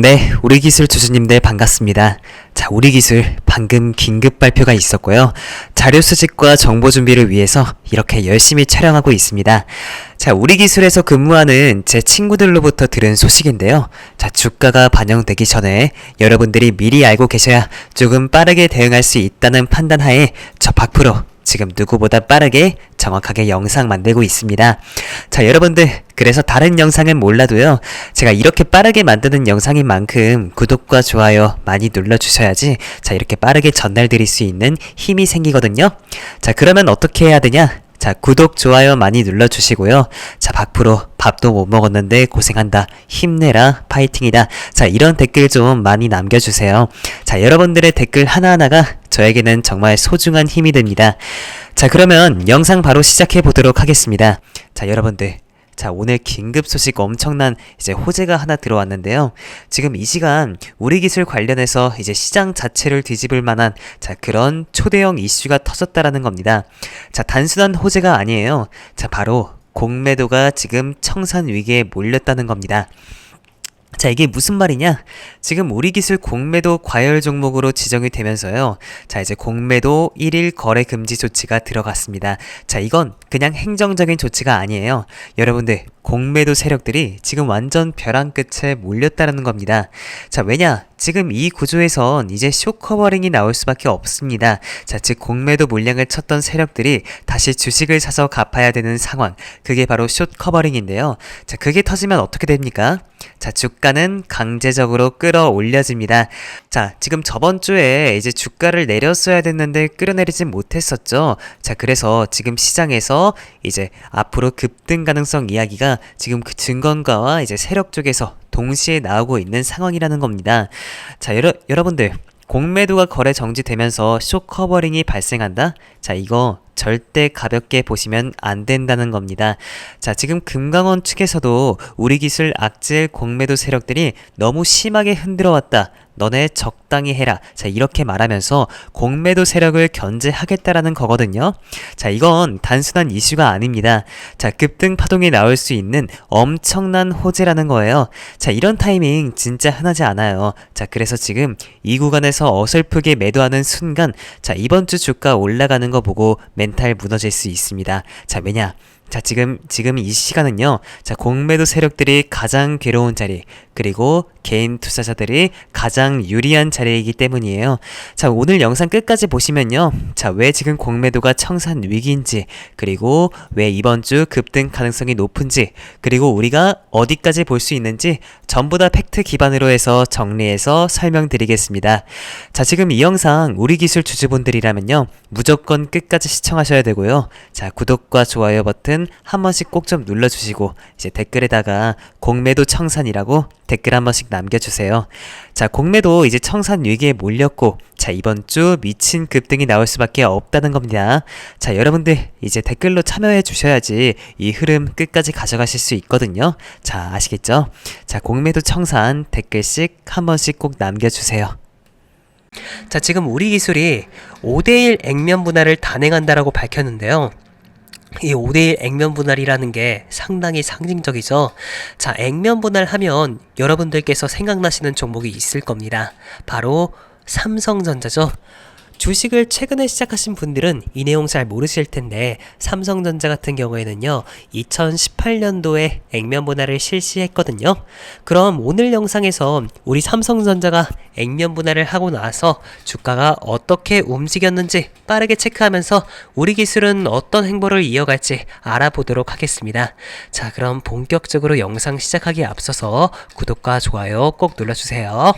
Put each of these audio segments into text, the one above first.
네, 우리 기술 주주님들 반갑습니다. 자, 우리 기술 방금 긴급 발표가 있었고요. 자료 수집과 정보 준비를 위해서 이렇게 열심히 촬영하고 있습니다. 자, 우리 기술에서 근무하는 제 친구들로부터 들은 소식인데요. 자, 주가가 반영되기 전에 여러분들이 미리 알고 계셔야 조금 빠르게 대응할 수 있다는 판단하에 저 박프로 지금 누구보다 빠르게 정확하게 영상 만들고 있습니다. 자, 여러분들 그래서 다른 영상은 몰라도요, 제가 이렇게 빠르게 만드는 영상인 만큼 구독과 좋아요 많이 눌러주셔야지 자, 이렇게 빠르게 전달드릴 수 있는 힘이 생기거든요. 자, 그러면 어떻게 해야 되냐? 자, 구독, 좋아요 많이 눌러주시고요. 자, 박프로 밥도 못 먹었는데 고생한다. 힘내라. 파이팅이다. 자, 이런 댓글 좀 많이 남겨주세요. 자, 여러분들의 댓글 하나하나가 저에게는 정말 소중한 힘이 됩니다. 자, 그러면 영상 바로 시작해 보도록 하겠습니다. 자, 여러분들. 자, 오늘 긴급 소식 엄청난 이제 호재가 하나 들어왔는데요. 지금 이 시간 우리 기술 관련해서 이제 시장 자체를 뒤집을 만한 자, 그런 초대형 이슈가 터졌다라는 겁니다. 자, 단순한 호재가 아니에요. 자, 바로 공매도가 지금 청산 위기에 몰렸다는 겁니다. 자, 이게 무슨 말이냐? 지금 우리 기술 공매도 과열 종목으로 지정이 되면서요. 자, 이제 공매도 1일 거래 금지 조치가 들어갔습니다. 자, 이건 그냥 행정적인 조치가 아니에요. 여러분들, 공매도 세력들이 지금 완전 벼랑 끝에 몰렸다는 겁니다. 자, 왜냐? 지금 이 구조에선 이제 숏커버링이 나올 수밖에 없습니다. 자, 즉 공매도 물량을 쳤던 세력들이 다시 주식을 사서 갚아야 되는 상황. 그게 바로 숏커버링인데요. 자, 그게 터지면 어떻게 됩니까? 자, 주가는 강제적으로 끌어올려집니다. 자, 지금 저번 주에 이제 주가를 내렸어야 됐는데 끌어내리진 못했었죠. 자, 그래서 지금 시장에서 이제 앞으로 급등 가능성 이야기가 지금 그 증권가와 이제 세력 쪽에서 동시에 나오고 있는 상황이라는 겁니다. 자, 여러분들 공매도가 거래 정지되면서 숏커버링이 발생한다? 자, 이거 절대 가볍게 보시면 안 된다는 겁니다. 자, 지금 금강원 측에서도 우리 기술 악질 공매도 세력들이 너무 심하게 흔들어 왔다. 너네 적당히 해라. 자, 이렇게 말하면서 공매도 세력을 견제하겠다라는 거거든요. 자, 이건 단순한 이슈가 아닙니다. 자, 급등 파동이 나올 수 있는 엄청난 호재라는 거예요. 자, 이런 타이밍 진짜 흔하지 않아요. 자, 그래서 지금 이 구간에서 어설프게 매도하는 순간 자, 이번 주 주가 올라가는 거 보고 멘탈 무너질 수 있습니다. 자, 왜냐? 자, 지금 이 시간은요, 자, 공매도 세력들이 가장 괴로운 자리, 그리고 개인 투자자들이 가장 유리한 자리이기 때문이에요. 자, 오늘 영상 끝까지 보시면요, 자, 왜 지금 공매도가 청산 위기인지, 그리고 왜 이번 주 급등 가능성이 높은지, 그리고 우리가 어디까지 볼 수 있는지 전부 다 팩트 기반으로 해서 정리해서 설명드리겠습니다. 자, 지금 이 영상 우리 기술 주주분들이라면요, 무조건 끝까지 시청하셔야 되고요. 자, 구독과 좋아요 버튼 한 번씩 꼭 좀 눌러주시고 이제 댓글에다가 공매도 청산이라고 댓글 한 번씩 남겨주세요. 자, 공매도 이제 청산 위기에 몰렸고 자, 이번 주 미친 급등이 나올 수밖에 없다는 겁니다. 자, 여러분들 이제 댓글로 참여해 주셔야지 이 흐름 끝까지 가져가실 수 있거든요. 자, 아시겠죠? 자, 공매도 청산 댓글씩 한 번씩 꼭 남겨주세요. 자, 지금 우리 기술이 5대1 액면 분할을 단행한다라고 밝혔는데요. 이 5대1 액면 분할이라는 게 상당히 상징적이죠. 자, 액면 분할하면 여러분들께서 생각나시는 종목이 있을 겁니다. 바로 삼성전자죠. 주식을 최근에 시작하신 분들은 이 내용 잘 모르실 텐데 삼성전자 같은 경우에는요 2018년도에 액면 분할을 실시했거든요. 그럼 오늘 영상에서 우리 삼성전자가 액면 분할을 하고 나서 주가가 어떻게 움직였는지 빠르게 체크하면서 우리 기술은 어떤 행보를 이어갈지 알아보도록 하겠습니다. 자, 그럼 본격적으로 영상 시작하기에 앞서서 구독과 좋아요 꼭 눌러주세요.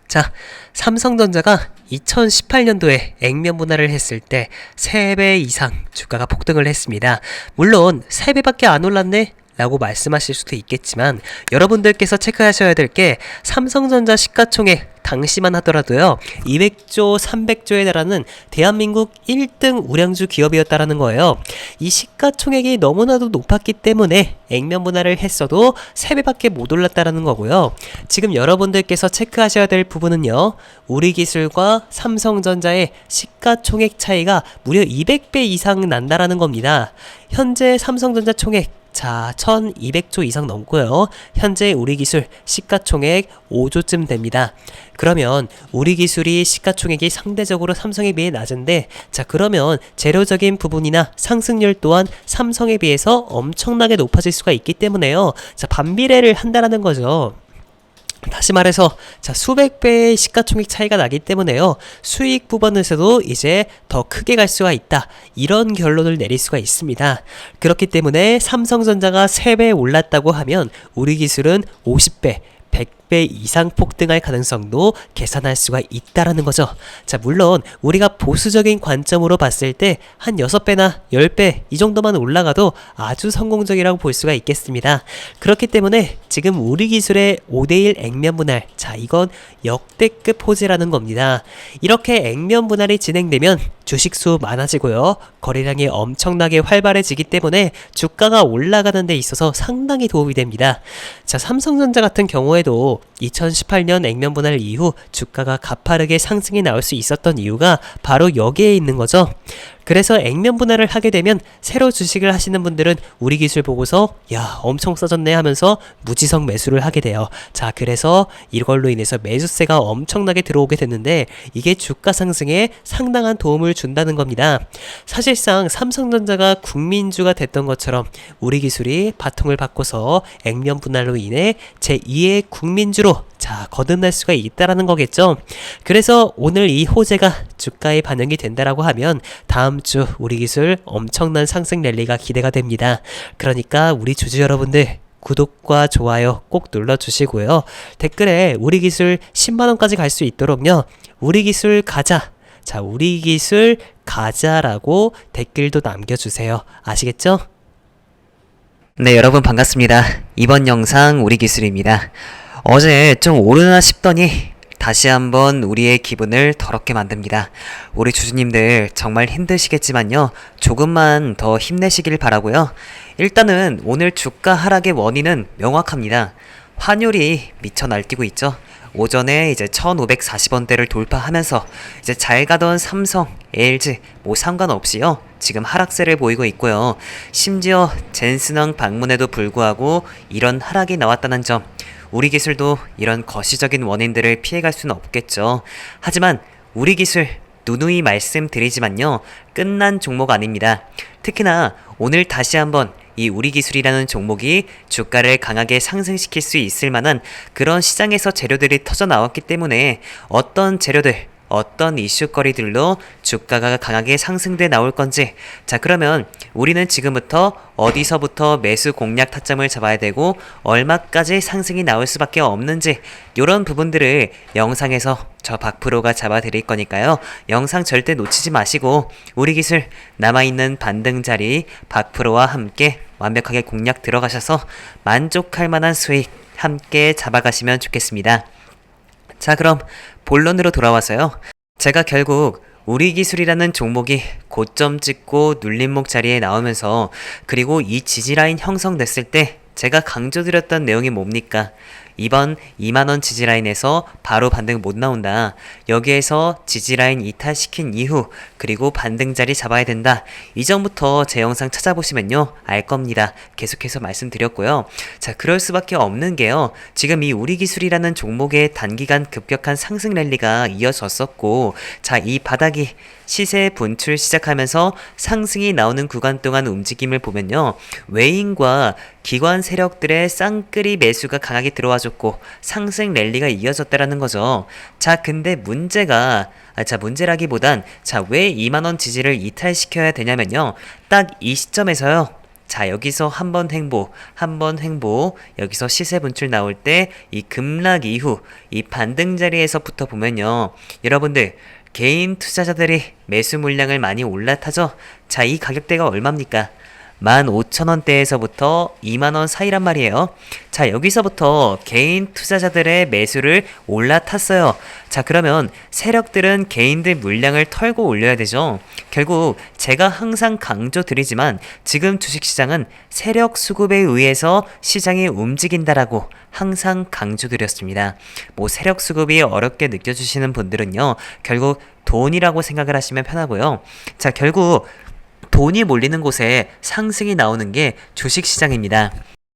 자, 삼성전자가 2018년도에 액면 분할을 했을 때 3배 이상 주가가 폭등을 했습니다. 물론 3배밖에 안 올랐네? 라고 말씀하실 수도 있겠지만 여러분들께서 체크하셔야 될 게 삼성전자 시가총액 당시만 하더라도요 200조, 300조에 달하는 대한민국 1등 우량주 기업이었다라는 거예요. 이 시가총액이 너무나도 높았기 때문에 액면 분할을 했어도 3배밖에 못 올랐다라는 거고요. 지금 여러분들께서 체크하셔야 될 부분은요, 우리 기술과 삼성전자의 시가총액 차이가 무려 200배 이상 난다라는 겁니다. 현재 삼성전자 총액 자, 1200조 이상 넘고요. 현재 우리 기술 시가총액 5조쯤 됩니다. 그러면 우리 기술이 시가총액이 상대적으로 삼성에 비해 낮은데, 자, 그러면 재료적인 부분이나 상승률 또한 삼성에 비해서 엄청나게 높아질 수가 있기 때문에요. 자, 반비례를 한다라는 거죠. 다시 말해서 자, 수백 배의 시가총액 차이가 나기 때문에요. 수익 부분에서도 이제 더 크게 갈 수가 있다. 이런 결론을 내릴 수가 있습니다. 그렇기 때문에 삼성전자가 3배 올랐다고 하면 우리 기술은 50배 100배 이상 폭등할 가능성도 계산할 수가 있다라는 거죠. 자, 물론 우리가 보수적인 관점으로 봤을 때 한 6배나 10배 이 정도만 올라가도 아주 성공적이라고 볼 수가 있겠습니다. 그렇기 때문에 지금 우리 기술의 5대1 액면 분할, 자, 이건 역대급 호재라는 겁니다. 이렇게 액면 분할이 진행되면 주식수 많아지고요. 거래량이 엄청나게 활발해지기 때문에 주가가 올라가는 데 있어서 상당히 도움이 됩니다. 자, 삼성전자 같은 경우에도 2018년 액면 분할 이후 주가가 가파르게 상승이 나올 수 있었던 이유가 바로 여기에 있는 거죠. 그래서 액면 분할을 하게 되면 새로 주식을 하시는 분들은 우리 기술 보고서 야, 엄청 싸졌네 하면서 무지성 매수를 하게 돼요. 자, 그래서 이걸로 인해서 매수세가 엄청나게 들어오게 됐는데 이게 주가 상승에 상당한 도움을 준다는 겁니다. 사실상 삼성전자가 국민주가 됐던 것처럼 우리 기술이 바통을 바꿔서 액면 분할로 인해 제2의 국민주로 자, 거듭날 수가 있다라는 거겠죠. 그래서 오늘 이 호재가 주가에 반영이 된다라고 하면 다음 주 우리 기술 엄청난 상승 랠리가 기대가 됩니다. 그러니까 우리 주주 여러분들 구독과 좋아요 꼭 눌러주시고요. 댓글에 우리 기술 10만원까지 갈 수 있도록요. 우리 기술 가자. 자, 우리 기술 가자라고 댓글도 남겨주세요. 아시겠죠? 네, 여러분 반갑습니다. 이번 영상 우리 기술입니다. 어제 좀 오르나 싶더니 다시 한번 우리의 기분을 더럽게 만듭니다. 우리 주주님들 정말 힘드시겠지만요. 조금만 더 힘내시길 바라고요. 일단은 오늘 주가 하락의 원인은 명확합니다. 환율이 미쳐 날뛰고 있죠. 오전에 이제 1540원대를 돌파하면서 이제 잘 가던 삼성, LG 뭐 상관없이요. 지금 하락세를 보이고 있고요. 심지어 젠슨왕 방문에도 불구하고 이런 하락이 나왔다는 점, 우리 기술도 이런 거시적인 원인들을 피해갈 수는 없겠죠. 하지만 우리 기술 누누이 말씀드리지만요. 끝난 종목 아닙니다. 특히나 오늘 다시 한번 이 우리 기술이라는 종목이 주가를 강하게 상승시킬 수 있을 만한 그런 시장에서 재료들이 터져 나왔기 때문에 어떤 재료들, 어떤 이슈거리들로 주가가 강하게 상승돼 나올 건지, 자, 그러면 우리는 지금부터 어디서부터 매수 공략 타점을 잡아야 되고 얼마까지 상승이 나올 수밖에 없는지 이런 부분들을 영상에서 저 박프로가 잡아 드릴 거니까요. 영상 절대 놓치지 마시고 우리 기술 남아있는 반등 자리 박프로와 함께 완벽하게 공략 들어가셔서 만족할 만한 수익 함께 잡아가시면 좋겠습니다. 자, 그럼 본론으로 돌아와서요. 제가 결국 우리 기술이라는 종목이 고점 찍고 눌림목 자리에 나오면서 그리고 이 지지라인 형성됐을 때 제가 강조드렸던 내용이 뭡니까? 이번 2만원 지지라인에서 바로 반등 못 나온다. 여기에서 지지라인 이탈시킨 이후 그리고 반등 자리 잡아야 된다. 이전부터 제 영상 찾아보시면요. 알 겁니다. 계속해서 말씀드렸고요. 자, 그럴 수밖에 없는 게요. 지금 이 우리 기술이라는 종목의 단기간 급격한 상승 랠리가 이어졌었고, 자, 이 바닥이 시세 분출 시작하면서 상승이 나오는 구간 동안 움직임을 보면요. 외인과 기관 세력들의 쌍끌이 매수가 강하게 들어와줬고 상승 랠리가 이어졌다라는 거죠. 자, 근데 문제라기보단 자, 왜 2만원 지지를 이탈시켜야 되냐면요. 딱 이 시점에서요. 자, 여기서 한 번 횡보, 여기서 시세 분출 나올 때 이 급락 이후 이 반등 자리에서부터 보면요. 여러분들 개인 투자자들이 매수 물량을 많이 올라타죠. 자, 이 가격대가 얼마입니까? 15,000원대에서부터 2만원 사이란 말이에요. 자, 여기서부터 개인 투자자들의 매수를 올라탔어요. 자, 그러면 세력들은 개인들 물량을 털고 올려야 되죠. 결국 제가 항상 강조드리지만 지금 주식시장은 세력 수급에 의해서 시장이 움직인다라고 항상 강조드렸습니다. 뭐 세력 수급이 어렵게 느껴지시는 분들은요. 결국 돈이라고 생각을 하시면 편하고요. 자, 결국 돈이 몰리는 곳에 상승이 나오는 게 주식시장입니다.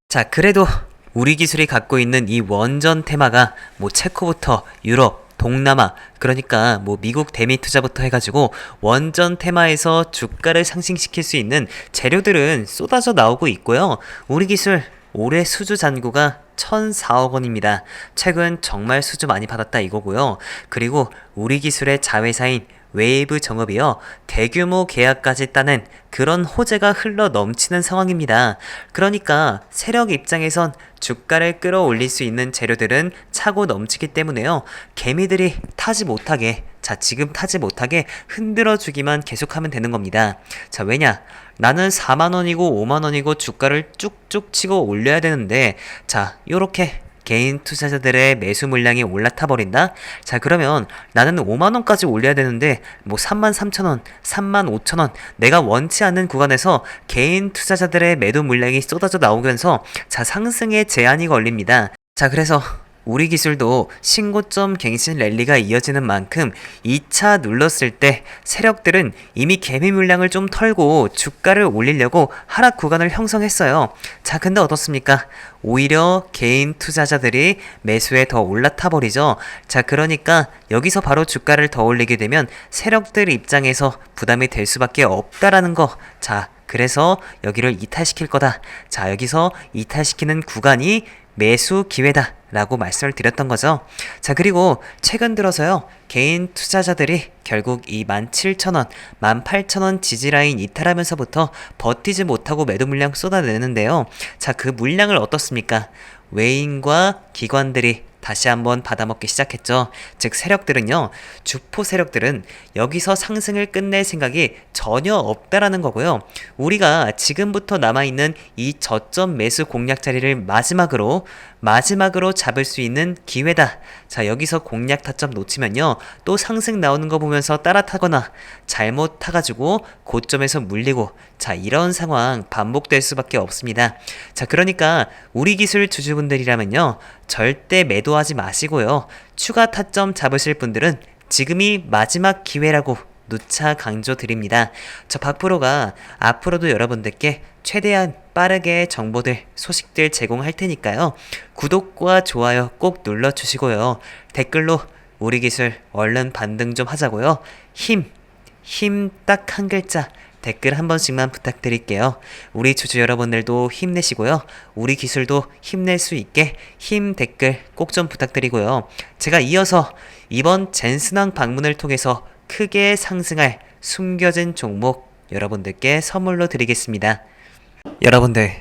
자, 그래도 우리 기술이 갖고 있는 이 원전 테마가 뭐 체코부터 유럽, 동남아, 그러니까 뭐 미국 대미 투자부터 해가지고 원전 테마에서 주가를 상승시킬 수 있는 재료들은 쏟아져 나오고 있고요. 우리 기술 올해 수주 잔고가 1,004억 원입니다. 최근 정말 수주 많이 받았다 이거고요. 그리고 우리 기술의 자회사인 웨이브 정업이요, 대규모 계약까지 따낸 그런 호재가 흘러 넘치는 상황입니다. 그러니까 세력 입장에선 주가를 끌어올릴 수 있는 재료들은 차고 넘치기 때문에요. 개미들이 타지 못하게, 자, 지금 타지 못하게 흔들어 주기만 계속하면 되는 겁니다. 자, 왜냐? 나는 4만원이고 5만원이고 주가를 쭉쭉 치고 올려야 되는데, 자, 요렇게 개인 투자자들의 매수 물량이 올라타 버린다? 자, 그러면 나는 5만원까지 올려야 되는데 뭐 33,000원, 35,000원, 내가 원치 않는 구간에서 개인 투자자들의 매도 물량이 쏟아져 나오면서 자, 상승에 제한이 걸립니다. 자, 그래서 우리 기술도 신고점 갱신 랠리가 이어지는 만큼 2차 눌렀을 때 세력들은 이미 개미 물량을 좀 털고 주가를 올리려고 하락 구간을 형성했어요. 자, 근데 어떻습니까? 오히려 개인 투자자들이 매수에 더 올라타 버리죠. 자, 그러니까 여기서 바로 주가를 더 올리게 되면 세력들 입장에서 부담이 될 수밖에 없다라는 거. 자, 그래서 여기를 이탈시킬 거다. 자, 여기서 이탈시키는 구간이 매수 기회다 라고 말씀을 드렸던 거죠. 자, 그리고 최근 들어서요, 개인 투자자들이 결국 이 17,000원, 18,000원 지지라인 이탈하면서부터 버티지 못하고 매도 물량 쏟아내는데요. 자, 그 물량을 어떻습니까? 외인과 기관들이 다시 한번 받아먹기 시작했죠. 즉 세력들은요, 주포 세력들은 여기서 상승을 끝낼 생각이 전혀 없다라는 거고요. 우리가 지금부터 남아있는 이 저점 매수 공략 자리를 마지막으로 잡을 수 있는 기회다. 자, 여기서 공략 타점 놓치면요, 또 상승 나오는 거 보면서 따라 타거나 잘못 타가지고 고점에서 물리고, 자, 이런 상황 반복될 수밖에 없습니다. 자, 그러니까 우리 기술 주주분들이라면요, 절대 매도하지 마시고요, 추가 타점 잡으실 분들은 지금이 마지막 기회라고 누차 강조드립니다. 저 박프로가 앞으로도 여러분들께 최대한 빠르게 정보들, 소식들 제공할 테니까요, 구독과 좋아요 꼭 눌러주시고요, 댓글로 우리 기술 얼른 반등 좀 하자고요, 힘 딱 한 글자 댓글 한 번씩만 부탁드릴게요. 우리 주주 여러분들도 힘내시고요, 우리 기술도 힘낼 수 있게 힘 댓글 꼭 좀 부탁드리고요, 제가 이어서 이번 젠슨왕 방문을 통해서 크게 상승할 숨겨진 종목 여러분들께 선물로 드리겠습니다. 여러분들,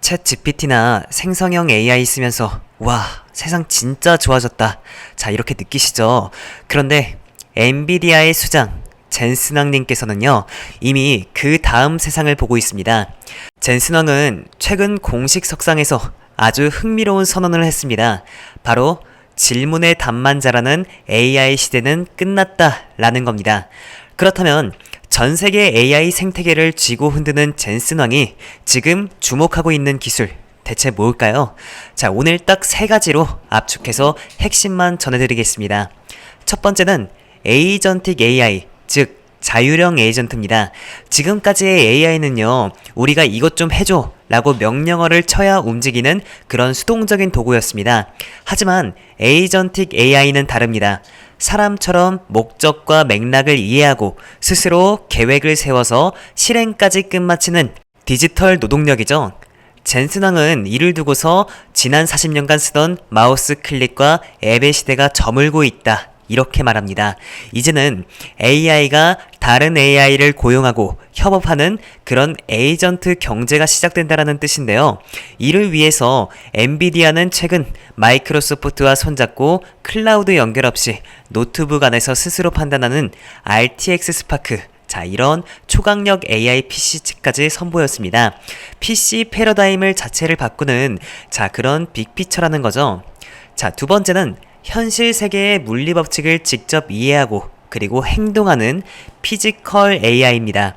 챗 GPT나 생성형 AI 쓰면서 와, 세상 진짜 좋아졌다, 자, 이렇게 느끼시죠? 그런데 엔비디아의 수장 젠슨왕님께서는요, 이미 그 다음 세상을 보고 있습니다. 젠슨왕은 최근 공식 석상에서 아주 흥미로운 선언을 했습니다. 바로 질문의 답만 잘하는 AI 시대는 끝났다 라는 겁니다. 그렇다면 전 세계 AI 생태계를 쥐고 흔드는 젠슨왕이 지금 주목하고 있는 기술 대체 뭘까요? 자, 오늘 딱 3가지로 압축해서 핵심만 전해드리겠습니다. 첫 번째는 에이전틱 AI, 즉 자율형 에이전트입니다. 지금까지의 AI는요, 우리가 이것 좀 해줘 라고 명령어를 쳐야 움직이는 그런 수동적인 도구였습니다. 하지만 에이전틱 AI는 다릅니다. 사람처럼 목적과 맥락을 이해하고 스스로 계획을 세워서 실행까지 끝마치는 디지털 노동력이죠. 젠슨왕은 이를 두고서 지난 40년간 쓰던 마우스 클릭과 앱의 시대가 저물고 있다, 이렇게 말합니다. 이제는 AI가 다른 AI를 고용하고 협업하는 그런 에이전트 경제가 시작된다라는 뜻인데요. 이를 위해서 엔비디아는 최근 마이크로소프트와 손잡고 클라우드 연결 없이 노트북 안에서 스스로 판단하는 RTX 스파크, 자, 이런 초강력 AI PC 칩까지 선보였습니다. PC 패러다임을 자체를 바꾸는, 자, 그런 빅피처라는 거죠. 자, 두 번째는 현실 세계의 물리 법칙을 직접 이해하고 그리고 행동하는 피지컬 AI입니다.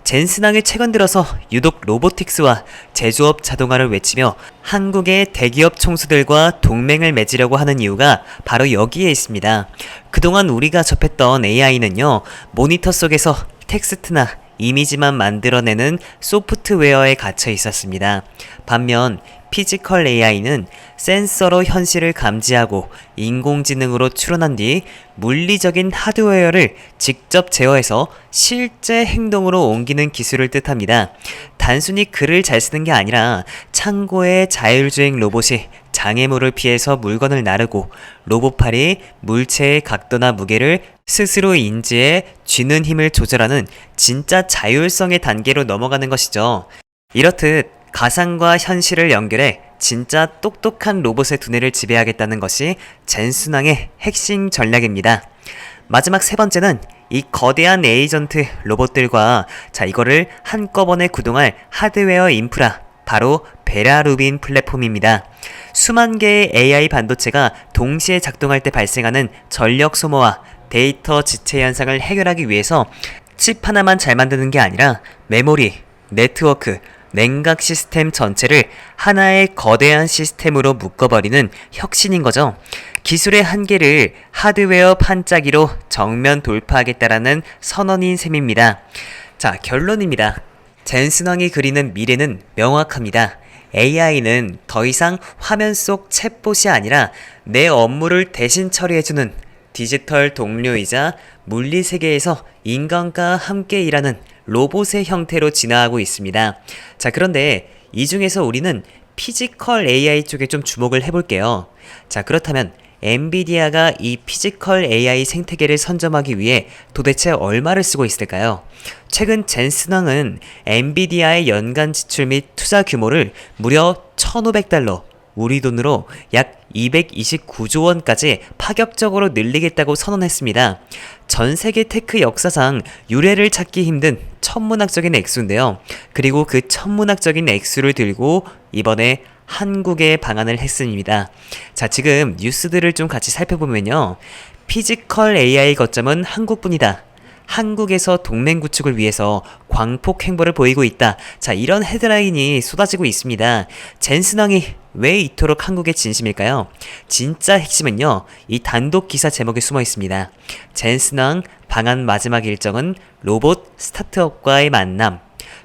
젠슨왕이 최근 들어서 유독 로보틱스와 제조업 자동화를 외치며 한국의 대기업 총수들과 동맹을 맺으려고 하는 이유가 바로 여기에 있습니다. 그동안 우리가 접했던 AI는요, 모니터 속에서 텍스트나 이미지만 만들어내는 소프트웨어에 갇혀 있었습니다. 반면 피지컬 AI는 센서로 현실을 감지하고 인공지능으로 추론한 뒤 물리적인 하드웨어를 직접 제어해서 실제 행동으로 옮기는 기술을 뜻합니다. 단순히 글을 잘 쓰는 게 아니라 창고의 자율주행 로봇이 장애물을 피해서 물건을 나르고 로봇팔이 물체의 각도나 무게를 스스로 인지해 쥐는 힘을 조절하는 진짜 자율성의 단계로 넘어가는 것이죠. 이렇듯 가상과 현실을 연결해 진짜 똑똑한 로봇의 두뇌를 지배하겠다는 것이 젠순왕의 핵심 전략입니다. 마지막 세 번째는 이 거대한 에이전트 로봇들과 이거를 한꺼번에 구동할 하드웨어 인프라, 바로 베라루빈 플랫폼입니다. 수만 개의 AI 반도체가 동시에 작동할 때 발생하는 전력 소모와 데이터 지체 현상을 해결하기 위해서 칩 하나만 잘 만드는 게 아니라 메모리, 네트워크, 냉각 시스템 전체를 하나의 거대한 시스템으로 묶어버리는 혁신인 거죠. 기술의 한계를 하드웨어 판짜기로 정면 돌파하겠다라는 선언인 셈입니다. 자, 결론입니다. 젠슨왕이 그리는 미래는 명확합니다. AI는 더 이상 화면 속 챗봇이 아니라 내 업무를 대신 처리해주는 디지털 동료이자 물리 세계에서 인간과 함께 일하는 로봇의 형태로 진화하고 있습니다. 자, 그런데 이 중에서 우리는 피지컬 AI 쪽에 좀 주목을 해볼게요. 자, 그렇다면 엔비디아가 이 피지컬 AI 생태계를 선점하기 위해 도대체 얼마를 쓰고 있을까요? 최근 젠슨왕은 엔비디아의 연간 지출 및 투자 규모를 무려 1,500달러, 우리 돈으로 약 229조 원까지 파격적으로 늘리겠다고 선언했습니다. 전 세계 테크 역사상 유례를 찾기 힘든 천문학적인 액수인데요. 그리고 그 천문학적인 액수를 들고 이번에 한국에 방한을 했습니다. 자, 지금 뉴스들을 좀 같이 살펴보면요. 피지컬 AI 거점은 한국뿐이다. 한국에서 동맹 구축을 위해서 광폭 행보를 보이고 있다. 자, 이런 헤드라인이 쏟아지고 있습니다. 젠슨왕이 왜 이토록 한국의 진심일까요? 진짜 핵심은요, 이 단독 기사 제목에 숨어 있습니다. 젠슨왕 방한 마지막 일정은 로봇 스타트업과의 만남.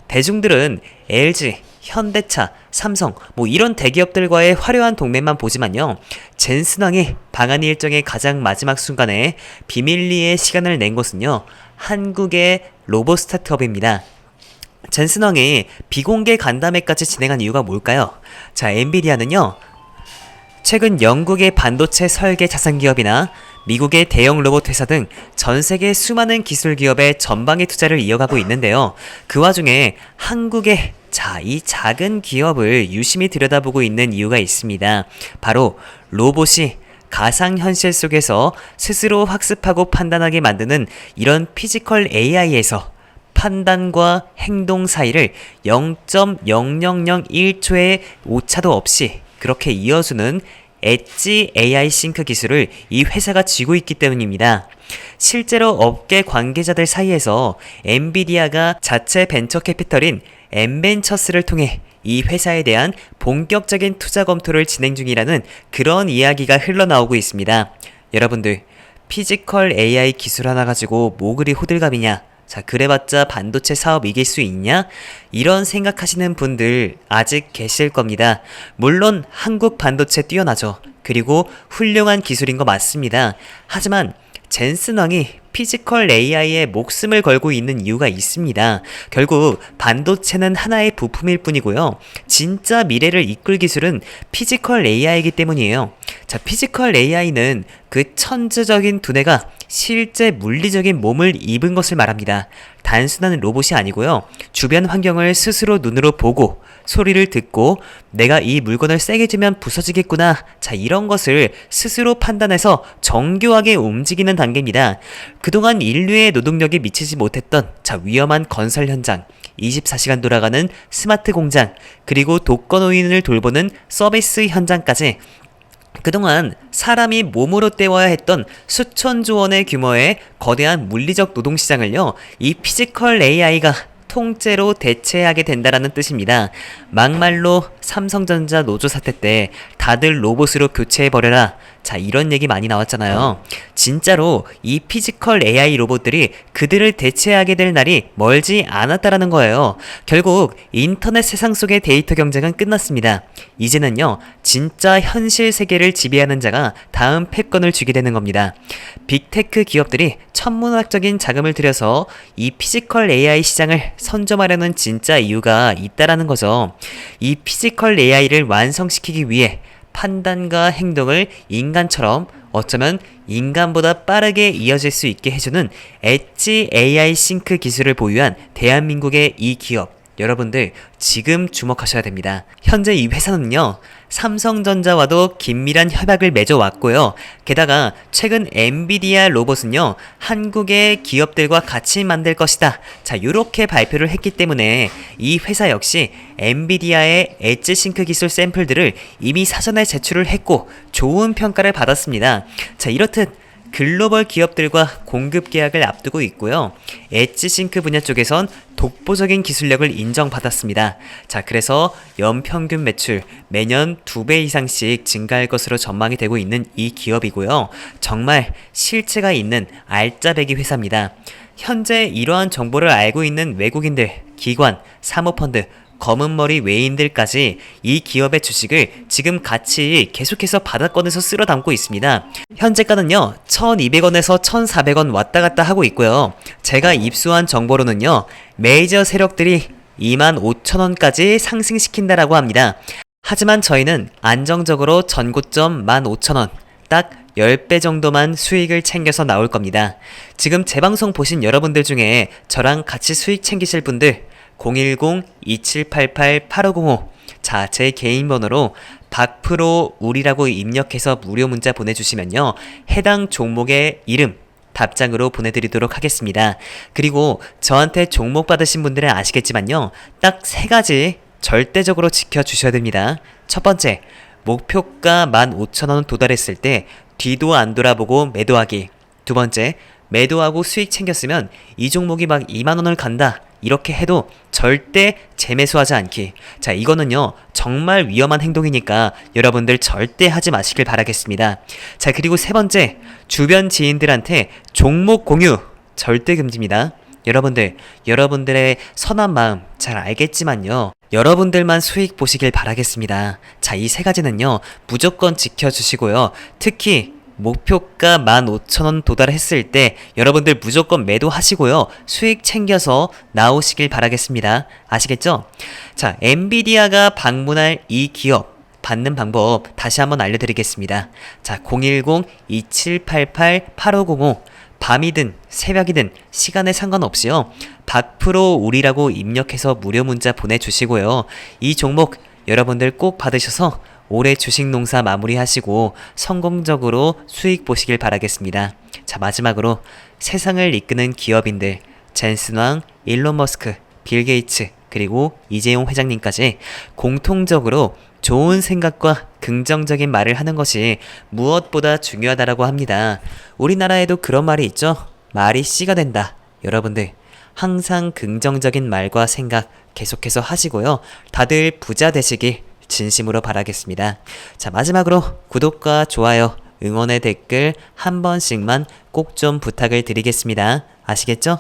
대중들은 LG, 현대차, 삼성 이런 대기업들과의 화려한 동맹만 보지만요. 젠슨왕이 방한 일정의 가장 마지막 순간에 비밀리에 시간을 낸 곳은요. 한국의 로봇 스타트업입니다. 젠슨왕이 비공개 간담회까지 진행한 이유가 뭘까요? 자, 엔비디아는요. 최근 영국의 반도체 설계 자산 기업이나 미국의 대형 로봇 회사 등 전 세계 수많은 기술 기업의 전방위 투자를 이어가고 있는데요. 그 와중에 한국의 이 작은 기업을 유심히 들여다보고 있는 이유가 있습니다. 바로 로봇이 가상현실 속에서 스스로 학습하고 판단하게 만드는 이런 피지컬 AI에서 판단과 행동 사이를 0.0001초의 오차도 없이 그렇게 이어주는 엣지 AI 싱크 기술을 이 회사가 쥐고 있기 때문입니다. 실제로 업계 관계자들 사이에서 엔비디아가 자체 벤처 캐피털인 엔벤처스를 통해 이 회사에 대한 본격적인 투자 검토를 진행 중이라는 그런 이야기가 흘러나오고 있습니다. 여러분들, 피지컬 AI 기술 하나 가지고 뭐 그리 호들갑이냐? 자, 그래봤자 반도체 사업 이길 수 있냐? 이런 생각하시는 분들 아직 계실 겁니다. 물론 한국 반도체 뛰어나죠. 그리고 훌륭한 기술인 거 맞습니다. 하지만 젠슨왕이 피지컬 AI에 목숨을 걸고 있는 이유가 있습니다. 결국 반도체는 하나의 부품일 뿐이고요. 진짜 미래를 이끌 기술은 피지컬 AI이기 때문이에요. 자, 피지컬 AI는 그 천재적인 두뇌가 실제 물리적인 몸을 입은 것을 말합니다. 단순한 로봇이 아니고요. 주변 환경을 스스로 눈으로 보고 소리를 듣고 내가 이 물건을 세게 쥐면 부서지겠구나. 자, 이런 것을 스스로 판단해서 정교하게 움직이는 단계입니다. 그동안 인류의 노동력이 미치지 못했던 위험한 건설 현장, 24시간 돌아가는 스마트 공장, 그리고 독거노인을 돌보는 서비스 현장까지 그동안 사람이 몸으로 때워야 했던 수천조 원의 규모의 거대한 물리적 노동시장을요, 이 피지컬 AI가 통째로 대체하게 된다라는 뜻입니다. 막말로 삼성전자 노조 사태 때 다들 로봇으로 교체해버려라. 자, 이런 얘기 많이 나왔잖아요. 진짜로 이 피지컬 AI 로봇들이 그들을 대체하게 될 날이 멀지 않았다라는 거예요. 결국 인터넷 세상 속의 데이터 경쟁은 끝났습니다. 이제는요, 진짜 현실 세계를 지배하는 자가 다음 패권을 쥐게 되는 겁니다. 빅테크 기업들이 천문학적인 자금을 들여서 이 피지컬 AI 시장을 선점하려는 진짜 이유가 있다라는 거죠. 이 피지컬 AI를 완성시키기 위해 판단과 행동을 인간처럼 어쩌면 인간보다 빠르게 이어질 수 있게 해주는 엣지 AI 싱크 기술을 보유한 대한민국의 이 기업, 여러분들 지금 주목하셔야 됩니다. 현재 이 회사는요, 삼성전자와도 긴밀한 협약을 맺어왔고요. 게다가 최근 엔비디아 로봇은요, 한국의 기업들과 같이 만들 것이다. 자, 요렇게 발표를 했기 때문에 이 회사 역시 엔비디아의 엣지 싱크 기술 샘플들을 이미 사전에 제출을 했고 좋은 평가를 받았습니다. 자, 이렇듯 글로벌 기업들과 공급 계약을 앞두고 있고요. 엣지 싱크 분야 쪽에선 독보적인 기술력을 인정받았습니다. 자, 그래서 연평균 매출 매년 2배 이상씩 증가할 것으로 전망이 되고 있는 이 기업이고요. 정말 실체가 있는 알짜배기 회사입니다. 현재 이러한 정보를 알고 있는 외국인들, 기관, 사모펀드, 검은머리 외인들까지 이 기업의 주식을 지금 같이 계속해서 바닥권에서 쓸어 담고 있습니다. 현재가는요 1200원에서 1400원 왔다 갔다 하고 있고요. 제가 입수한 정보로는요, 메이저 세력들이 25,000원까지 상승시킨다라고 합니다. 하지만 저희는 안정적으로 전고점 15,000원, 딱 10배 정도만 수익을 챙겨서 나올 겁니다. 지금 제 방송 보신 여러분들 중에 저랑 같이 수익 챙기실 분들 010-2788-8505, 자, 제 개인 번호로 박프로 우리라고 입력해서 무료 문자 보내주시면요, 해당 종목의 이름 답장으로 보내드리도록 하겠습니다. 그리고 저한테 종목 받으신 분들은 아시겠지만요, 딱 3가지 절대적으로 지켜주셔야 됩니다. 첫 번째, 목표가 15,000원 도달했을 때 뒤도 안 돌아보고 매도하기. 두 번째, 매도하고 수익 챙겼으면 이 종목이 막 2만원을 간다, 이렇게 해도 절대 재매수하지 않기. 자, 이거는요 정말 위험한 행동이니까 여러분들 절대 하지 마시길 바라겠습니다. 자, 그리고 세 번째, 주변 지인들한테 종목 공유 절대 금지입니다. 여러분들, 여러분들의 선한 마음 잘 알겠지만요, 여러분들만 수익 보시길 바라겠습니다. 자, 이 3가지는요 무조건 지켜주시고요. 특히 목표가 15,000원 도달했을 때 여러분들 무조건 매도하시고요, 수익 챙겨서 나오시길 바라겠습니다. 아시겠죠? 자, 엔비디아가 방문할 이 기업 받는 방법 다시 한번 알려드리겠습니다. 자, 010-2788-8505, 밤이든 새벽이든 시간에 상관없이요, 박프로 우리라고 입력해서 무료 문자 보내주시고요. 이 종목 여러분들 꼭 받으셔서 올해 주식 농사 마무리하시고 성공적으로 수익 보시길 바라겠습니다. 자, 마지막으로 세상을 이끄는 기업인들, 젠슨 왕, 일론 머스크, 빌 게이츠, 그리고 이재용 회장님까지 공통적으로 좋은 생각과 긍정적인 말을 하는 것이 무엇보다 중요하다라고 합니다. 우리나라에도 그런 말이 있죠. 말이 씨가 된다. 여러분들 항상 긍정적인 말과 생각 계속해서 하시고요. 다들 부자 되시길 진심으로 바라겠습니다. 자, 마지막으로 구독과 좋아요, 응원의 댓글 한 번씩만 꼭 좀 부탁을 드리겠습니다. 아시겠죠?